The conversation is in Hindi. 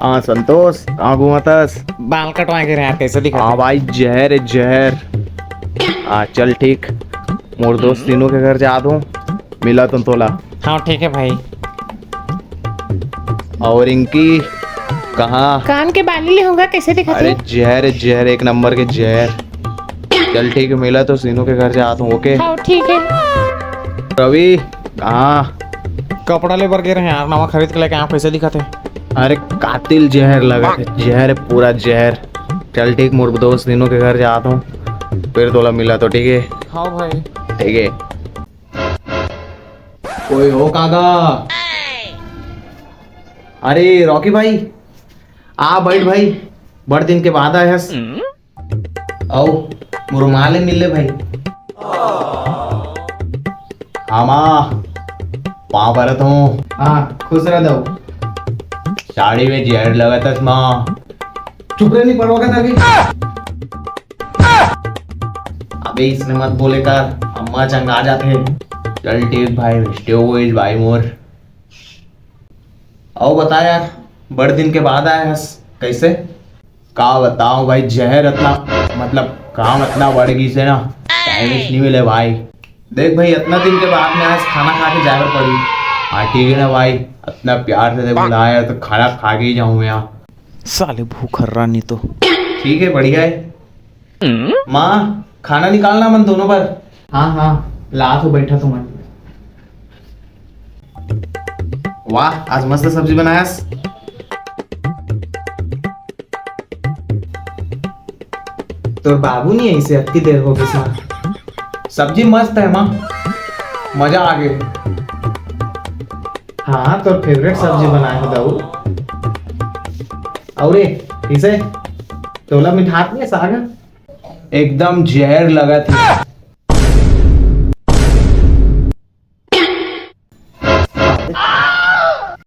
हाँ संतोष, हाँ घूमतस। बाल कटवाए गिरे यार, कैसे दिखा? हाँ भाई जहर है जहर। हाँ चल ठीक, मोर दोस्त तीनों के घर जा दूँ, मिला तुम तोला। हाँ ठीक है भाई। और इनकी कहाँ? कान के बाली ले होगा, कैसे दिखाते अरे हो? जहर है जहर, एक नंबर के जहर। चल ठीक है, मिला तो तीनों के घर जा दूँ। ओके हाँ ठीक है। रवि कहाँ? कपड़ा ले बर गिरे हैं यार, नवा खरीद के लेके आप कैसे दिखाते? अरे कातिल जहर लगा है, जहर है पूरा जहर। चल ठीक, मोर दोस्त तीनों के घर जा दूँ, फिर तोला मिला तो ठीक है। हाँ भाई। ठीक है। कोई हो काका? अरे रॉकी भाई आ बैठ भाई, बड़ दिन के बाद आए हस। आओ मुरुमाले मिले भाई। हाँ माँ, पाँव भरत हूँ। हाँ खुश रह दो। साड़ी में जहर लगा था माँ। चुप रहे, नहीं पड़ोगा था अभी। अबे इसने मत बोले कर, अम्मा चंगा जाते। चल ठीक भाई, स्टेज भाई मोर। आओ बता यार, बड़े दिन के बाद आया हस, कैसे? का बताऊं भाई, जहर इतना मतलब काम इतना बढ़ गई से ना, टाइम नहीं मिले भाई। देख भाई, इतना दिन के बाद में आज खाना खा के जाकर पड़ी। हाँ ठीक है ना भाई, इतना प्यार से बुलाया तो खाना खा के ही जाऊं मैं यहाँ। साले भूख हर्रा नहीं तो। ठीक है बढ़िया है। माँ खाना निकालना मन दोनों पर। हाँ हाँ ला तो बैठा तुम। वाह आज मस्त सब्जी बनायास। तो बाबू नहीं है, इसे अति देर हो गई सा। सब्जी मस्त है माँ, मजा आ गया। हाँ तो फेवरेट सब्जी बनाए हो दाऊ। और इसे तोला मिठात नहीं साग एकदम जहर लगा थी।